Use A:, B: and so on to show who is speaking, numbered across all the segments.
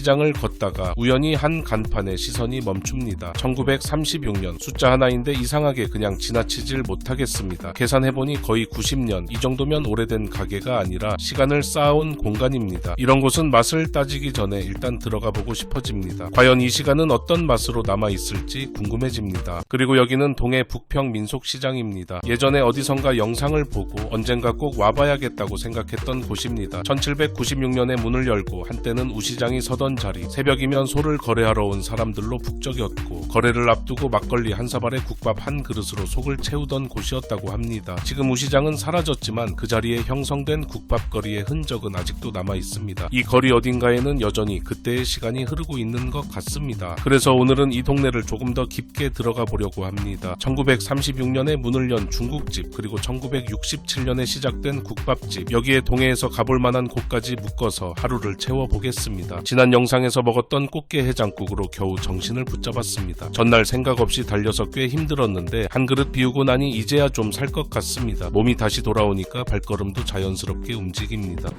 A: 시장을 걷다가 우연히 한 간판에 시선이 멈춥니다. 1936년 숫자 하나인데 이상하게 그냥 지나치질 못하겠습니다. 계산해보니 거의 90년, 이 정도면 오래된 가게가 아니라 시간을 쌓아온 공간입니다. 이런 곳은 맛을 따지기 전에 일단 들어가 보고 싶어집니다. 과연 이 시간은 어떤 맛으로 남아있을지 궁금해집니다. 그리고 여기는 동해 북평 민속시장입니다. 예전에 어디선가 영상을 보고 언젠가 꼭 와봐야겠다고 생각했던 곳입니다. 1796년에 문을 열고 한때는 우시장이 서던 자리, 새벽이면 소를 거래하러 온 사람들로 북적였고 거래를 앞두고 막걸리 한 사발에 국밥 한 그릇으로 속을 채우던 곳이었다고 합니다. 지금 우시장은 사라졌지만 그 자리에 형성된 국밥거리의 흔적은 아직도 남아있습니다. 이 거리 어딘가에는 여전히 그때의 시간이 흐르고 있는 것 같습니다. 그래서 오늘은 이 동네를 조금 더 깊게 들어가 보려고 합니다. 1936년에 문을 연 중국집, 그리고 1967년에 시작된 국밥집, 여기에 동해에서 가볼 만한 곳까지 묶어서 하루를 채워보겠습니다. 지난 영상에서 먹었던 꽃게 해장국으로 겨우 정신을 붙잡았습니다. 전날 생각 없이 달려서 꽤 힘들었는데 한 그릇 비우고 나니 이제야 좀 살 것 같습니다. 몸이 다시 돌아오니까 발걸음도 자연스럽게 움직입니다.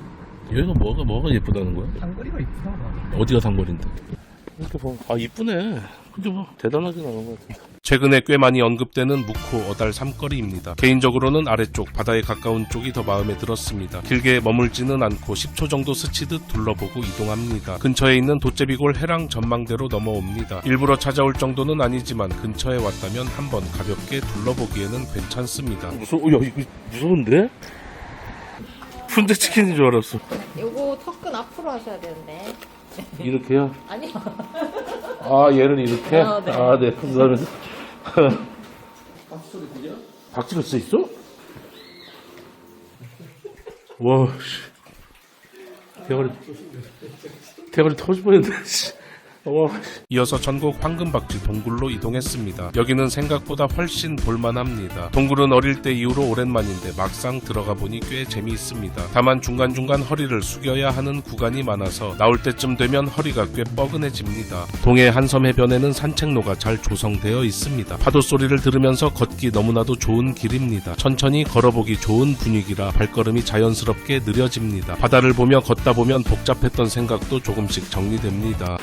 B: 여기가 뭐가 예쁘다는 거야?
C: 단거리가 이쁘다.
B: 어디가 단거리인데? 이렇게 봐. 아, 이쁘네. 근데 뭐 대단하게 나온 것 같아.
A: 최근에 꽤 많이 언급되는 묵호 어달 삼거리입니다. 개인적으로는 아래쪽 바다에 가까운 쪽이 더 마음에 들었습니다. 길게 머물지는 않고 10초 정도 스치듯 둘러보고 이동합니다. 근처에 있는 도제비골 해랑 전망대로 넘어옵니다. 일부러 찾아올 정도는 아니지만 근처에 왔다면 한번 가볍게 둘러보기에는 괜찮습니다.
B: 야, 이거 무서운데? 푼대치킨인 줄 알았어.
D: 요거 턱근 앞으로 하셔야 되는데.
B: 이렇게요?
D: 아니요.
B: 아, 얘를 이렇게?
D: 네.
B: 아, 네. 그다음에 박수리 들려? 박수가 써 있어? 와, 씨. 대가리 터질 뻔했네, 씨. 와.
A: 이어서 전국 황금박쥐 동굴로 이동했습니다. 여기는 생각보다 훨씬 볼만합니다. 동굴은 어릴 때 이후로 오랜만인데 막상 들어가 보니 꽤 재미있습니다. 다만 중간중간 허리를 숙여야 하는 구간이 많아서 나올 때쯤 되면 허리가 꽤 뻐근해집니다. 동해 한섬 해변에는 산책로가 잘 조성되어 있습니다. 파도 소리를 들으면서 걷기 너무나도 좋은 길입니다. 천천히 걸어보기 좋은 분위기라 발걸음이 자연스럽게 느려집니다. 바다를 보며 걷다 보면 복잡했던 생각도 조금씩 정리됩니다.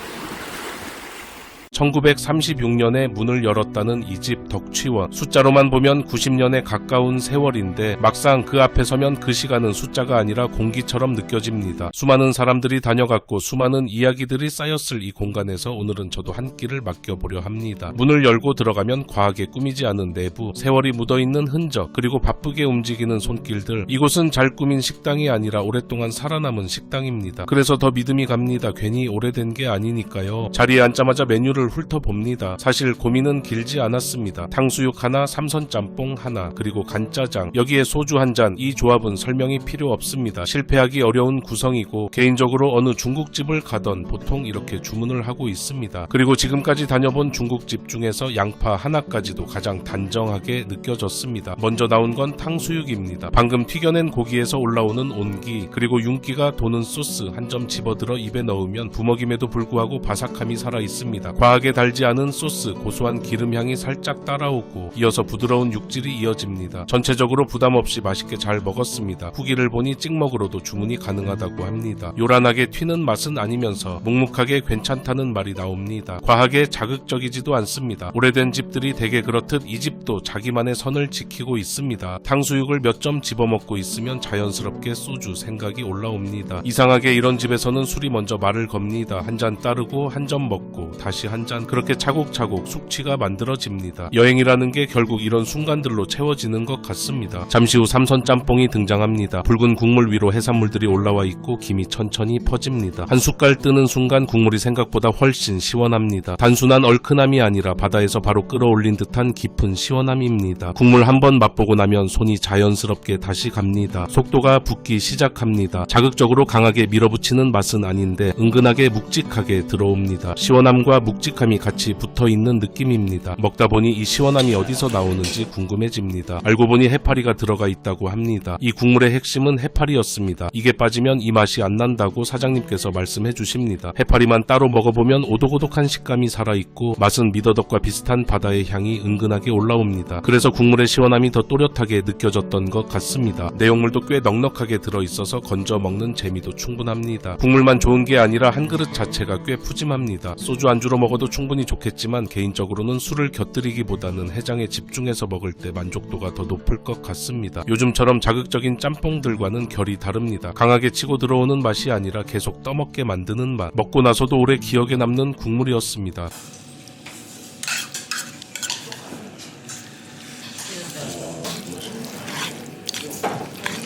A: 1936년에 문을 열었다는 이 집 덕취원, 숫자로만 보면 90년에 가까운 세월인데 막상 그 앞에 서면 그 시간은 숫자가 아니라 공기처럼 느껴집니다. 수많은 사람들이 다녀갔고 수많은 이야기들이 쌓였을 이 공간에서 오늘은 저도 한 끼를 맡겨보려 합니다. 문을 열고 들어가면 과하게 꾸미지 않은 내부, 세월이 묻어있는 흔적, 그리고 바쁘게 움직이는 손길들, 이곳은 잘 꾸민 식당이 아니라 오랫동안 살아남은 식당입니다. 그래서 더 믿음이 갑니다. 괜히 오래된 게 아니니까요. 자리에 앉자마자 메뉴를 훑어봅니다. 사실 고민은 길지 않았습니다. 탕수육 하나, 삼선짬뽕 하나, 그리고 간짜장, 여기에 소주 한 잔, 이 조합은 설명이 필요 없습니다. 실패하기 어려운 구성이고 개인적으로 어느 중국집을 가던 보통 이렇게 주문을 하고 있습니다. 그리고 지금까지 다녀본 중국집 중에서 양파 하나까지도 가장 단정하게 느껴졌습니다. 먼저 나온 건 탕수육입니다. 방금 튀겨낸 고기에서 올라오는 온기, 그리고 윤기가 도는 소스 한 점 집어들어 입에 넣으면 부먹임에도 불구하고 바삭함이 살아있습니다. 과하게 달지 않은 소스, 고소한 기름향이 살짝 따라오고 이어서 부드러운 육질이 이어집니다. 전체적으로 부담없이 맛있게 잘 먹었습니다. 후기를 보니 찍먹으로도 주문이 가능하다고 합니다. 요란하게 튀는 맛은 아니면서 묵묵하게 괜찮다는 말이 나옵니다. 과하게 자극적이지도 않습니다. 오래된 집들이 대개 그렇듯 이 집도 자기만의 선을 지키고 있습니다. 탕수육을 몇 점 집어먹고 있으면 자연스럽게 소주 생각이 올라옵니다. 이상하게 이런 집에서는 술이 먼저 말을 겁니다. 한 잔 따르고 한 점 먹고 다시 한 잔, 그렇게 차곡차곡 숙취가 만들어집니다. 여행이라는 게 결국 이런 순간들로 채워지는 것 같습니다. 잠시 후 삼선짬뽕이 등장합니다. 붉은 국물 위로 해산물들이 올라와 있고 김이 천천히 퍼집니다. 한 숟갈 뜨는 순간 국물이 생각보다 훨씬 시원합니다. 단순한 얼큰함이 아니라 바다에서 바로 끌어올린 듯한 깊은 시원함입니다. 국물 한번 맛보고 나면 손이 자연스럽게 다시 갑니다. 속도가 붙기 시작합니다. 자극적으로 강하게 밀어붙이는 맛은 아닌데 은근하게 묵직하게 들어옵니다. 시원함과 묵직 묵직함이 같이 붙어있는 느낌입니다. 먹다 보니 이 시원함이 어디서 나오는지 궁금해집니다. 알고 보니 해파리가 들어가 있다고 합니다. 이 국물의 핵심은 해파리였습니다. 이게 빠지면 이 맛이 안 난다고 사장님께서 말씀해 주십니다. 해파리만 따로 먹어보면 오독오독한 식감이 살아있고 맛은 미더덕과 비슷한 바다의 향이 은근하게 올라옵니다. 그래서 국물의 시원함이 더 또렷하게 느껴졌던 것 같습니다. 내용물도 꽤 넉넉하게 들어있어서 건져 먹는 재미도 충분합니다. 국물만 좋은 게 아니라 한 그릇 자체가 꽤 푸짐합니다. 소주 안주로 먹어도 충분히 좋겠지만 개인적으로는 술을 곁들이기보다는 해장에 집중해서 먹을 때 만족도가 더 높을 것 같습니다. 요즘처럼 자극적인 짬뽕들과는 결이 다릅니다. 강하게 치고 들어오는 맛이 아니라 계속 떠먹게 만드는 맛. 먹고 나서도 오래 기억에 남는 국물이었습니다.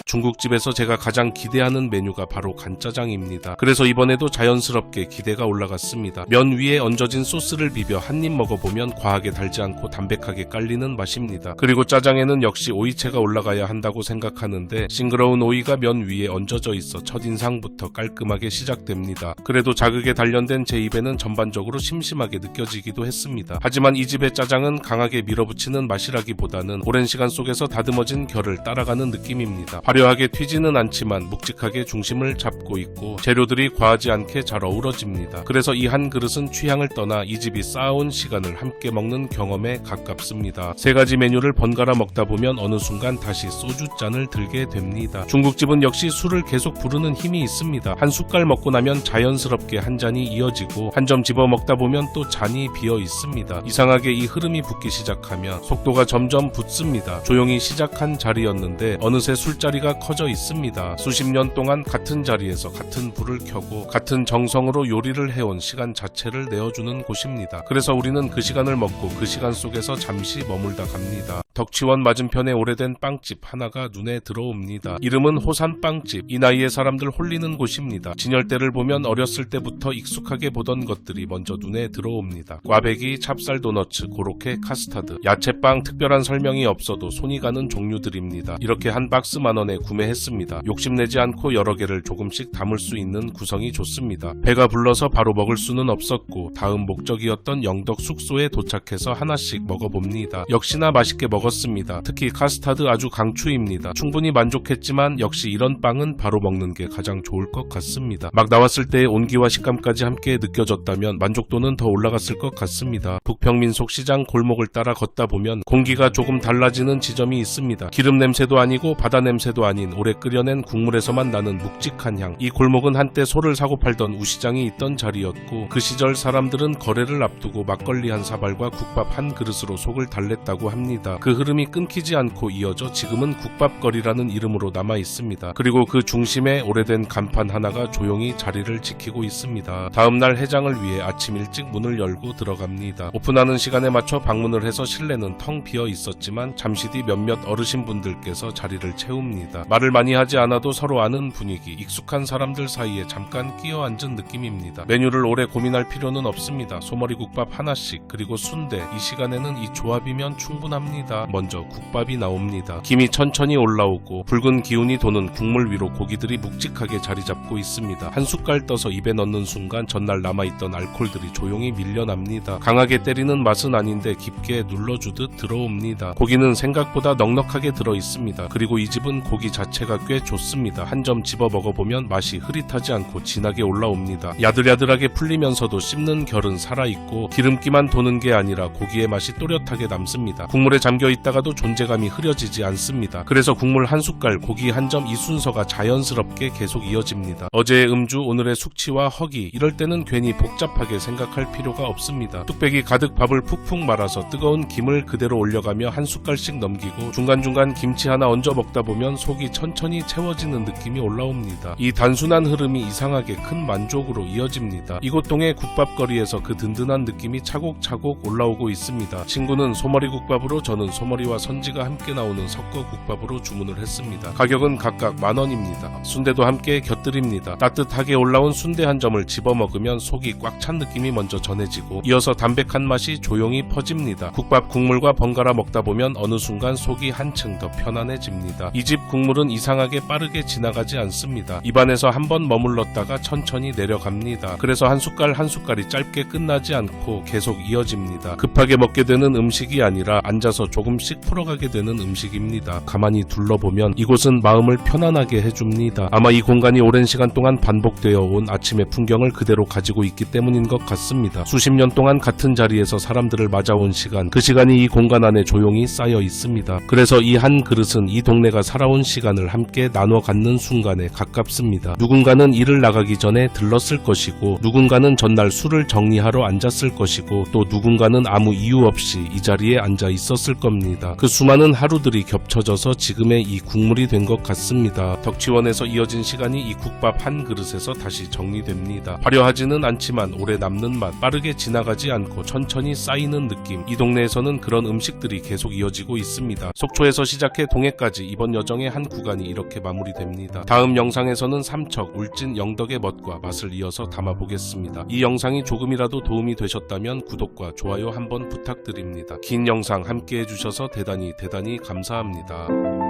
A: 중국집에서 제가 가장 기대하는 메뉴가 바로 간짜장입니다. 그래서 이번에도 자연스럽게 기대가 올라갔습니다. 면 위에 얹어진 소스를 비벼 한 입 먹어보면 과하게 달지 않고 담백하게 깔리는 맛입니다. 그리고 짜장에는 역시 오이채가 올라가야 한다고 생각하는데 싱그러운 오이가 면 위에 얹어져 있어 첫인상부터 깔끔하게 시작됩니다. 그래도 자극에 단련된 제 입에는 전반적으로 심심하게 느껴지기도 했습니다. 하지만 이 집의 짜장은 강하게 밀어붙이는 맛이라기보다는 오랜 시간 속에서 다듬어진 결을 따라가는 느낌입니다. 화려하게 튀지는 않지만 묵직하게 중심을 잡고 있고 재료들이 과하지 않게 잘 어우러집니다. 그래서 이 한 그릇은 취향을 떠나 이 집이 쌓아온 시간을 함께 먹는 경험에 가깝습니다. 세 가지 메뉴를 번갈아 먹다 보면 어느 순간 다시 소주잔을 들게 됩니다. 중국집은 역시 술을 계속 부르는 힘이 있습니다. 한 숟갈 먹고 나면 자연스럽게 한 잔이 이어지고 한 점 집어 먹다 보면 또 잔이 비어 있습니다. 이상하게 이 흐름이 붙기 시작하면 속도가 점점 붙습니다. 조용히 시작한 자리였는데 어느새 술자리가 커져 있습니다. 수십 년 동안 같은 자리에서 같은 불을 켜고 같은 정성으로 요리를 해온 시간 자체를 내어주는 곳입니다. 그래서 우리는 그 시간을 먹고 그 시간 속에서 잠시 머물다 갑니다. 덕치원 맞은편에 오래된 빵집 하나가 눈에 들어옵니다. 이름은 호산빵집. 이 나이에 사람들 홀리는 곳입니다. 진열대를 보면 어렸을 때부터 익숙하게 보던 것들이 먼저 눈에 들어옵니다. 꽈배기, 찹쌀 도너츠, 고로케, 카스타드, 야채빵 특별한 설명이 없어도 손이 가는 종류들입니다. 이렇게 한 박스 10,000원에 구매했습니다. 욕심내지 않고 여러 개를 조금씩 담을 수 있는 구성이 좋습니다. 배가 불러서 바로 먹을 수는 없었고 다음 목적이었던 영덕 숙소에 도착해서 하나씩 먹어봅니다. 역시나 맛있게 먹었습니다. 특히 카스타드 아주 강추입니다. 충분히 만족했지만 역시 이런 빵은 바로 먹는 게 가장 좋을 것 같습니다. 막 나왔을 때의 온기와 식감까지 함께 느껴졌다면 만족도는 더 올라갔을 것 같습니다. 북평민속시장 골목을 따라 걷다 보면 공기가 조금 달라지는 지점이 있습니다. 기름 냄새도 아니고 바다 냄새도 아닌 오래 끓여낸 국물에서만 나는 묵직한 향. 이 골목은 한때 소를 사고 팔던 우시장이 있던 자리였고 그 시절 사람들은 거래를 앞두고 막걸리 한 사발과 국밥 한 그릇으로 속을 달랬다고 합니다. 그 흐름이 끊기지 않고 이어져 지금은 국밥거리라는 이름으로 남아 있습니다. 그리고 그 중심에 오래된 간판 하나가 조용히 자리를 지키고 있습니다. 다음날 해장을 위해 아침 일찍 문을 열고 들어갑니다. 오픈하는 시간에 맞춰 방문을 해서 실내는 텅 비어 있었지만 잠시 뒤 몇몇 어르신분들께서 자리를 채웁니다. 말을 많이 하지 않아도 서로 아는 분위기, 익숙한 사람들 사이에 잠깐 끼어 앉은 느낌입니다. 메뉴를 오래 고민할 필요는 없습니다. 소머리국밥 하나씩, 그리고 순대. 이 시간에는 이 조합이면 충분합니다. 먼저 국밥이 나옵니다. 김이 천천히 올라오고 붉은 기운이 도는 국물 위로 고기들이 묵직하게 자리 잡고 있습니다. 한 숟갈 떠서 입에 넣는 순간 전날 남아있던 알코올들이 조용히 밀려납니다. 강하게 때리는 맛은 아닌데 깊게 눌러주듯 들어옵니다. 고기는 생각보다 넉넉하게 들어있습니다. 그리고 이 집은 고기 자체가 꽤 좋습니다. 한 점 집어 먹어보면 맛이 흐릿하지 않고 진하게 올라옵니다. 야들야들하게 풀리면서도 씹는 결은 살아있고 기름기만 도는 게 아니라 고기의 맛이 또렷하게 남습니다. 국물에 잠겨있다가도 존재감이 흐려지지 않습니다. 그래서 국물 한 숟갈, 고기 한 점, 이 순서가 자연스럽게 계속 이어집니다. 어제의 음주, 오늘의 숙취와 허기, 이럴 때는 괜히 복잡하게 생각할 필요가 없습니다. 뚝배기 가득 밥을 푹푹 말아서 뜨거운 김을 그대로 올려가며 한 숟갈씩 넘기고 중간중간 김치 하나 얹어 먹다 보면 속이 천천히 채워지는 느낌이 올라옵니다. 이 단순한 흐름이 이상하게 큰 만족으로 이어집니다. 이곳 동의 국밥거리에서 그 든든한 느낌이 차곡차곡 올라오고 있습니다. 친구는 소머리국밥으로, 저는 소머리와 선지가 함께 나오는 섞어국밥으로 주문을 했습니다. 가격은 각각 10,000원입니다. 순대도 함께 곁들입니다. 따뜻하게 올라온 순대 한 점을 집어 먹으면 속이 꽉 찬 느낌이 먼저 전해지고 이어서 담백한 맛이 조용히 퍼집니다. 국밥 국물과 번갈아 먹다 보면 어느 순간 속이 한층 더 편안해집니다. 이 집 국물 음식물은 이상하게 빠르게 지나가지 않습니다. 입안에서 한번 머물렀다가 천천히 내려갑니다. 그래서 한 숟갈 한 숟갈이 짧게 끝나지 않고 계속 이어집니다. 급하게 먹게 되는 음식이 아니라 앉아서 조금씩 풀어가게 되는 음식입니다. 가만히 둘러보면 이곳은 마음을 편안하게 해줍니다. 아마 이 공간이 오랜 시간 동안 반복되어 온 아침의 풍경을 그대로 가지고 있기 때문인 것 같습니다. 수십 년 동안 같은 자리에서 사람들을 맞아온 시간, 그 시간이 이 공간 안에 조용히 쌓여 있습니다. 그래서 이 한 그릇은 이 동네가 살아온 시간을 함께 나눠 갖는 순간에 가깝습니다. 누군가는 일을 나가기 전에 들렀을 것이고, 누군가는 전날 술을 정리하러 앉았을 것이고, 또 누군가는 아무 이유 없이 이 자리에 앉아 있었을 겁니다. 그 수많은 하루들이 겹쳐져서 지금의 이 국물이 된 것 같습니다. 덕치원에서 이어진 시간이 이 국밥 한 그릇에서 다시 정리됩니다. 화려하지는 않지만 오래 남는 맛, 빠르게 지나가지 않고 천천히 쌓이는 느낌, 이 동네에서는 그런 음식들이 계속 이어지고 있습니다. 속초에서 시작해 동해까지 이번 여정의 한 구간이 이렇게 마무리됩니다. 다음 영상에서는 삼척, 울진, 영덕의 멋과 맛을 이어서 담아보겠습니다. 이 영상이 조금이라도 도움이 되셨다면 구독과 좋아요 한번 부탁드립니다. 긴 영상 함께 해주셔서 대단히 감사합니다.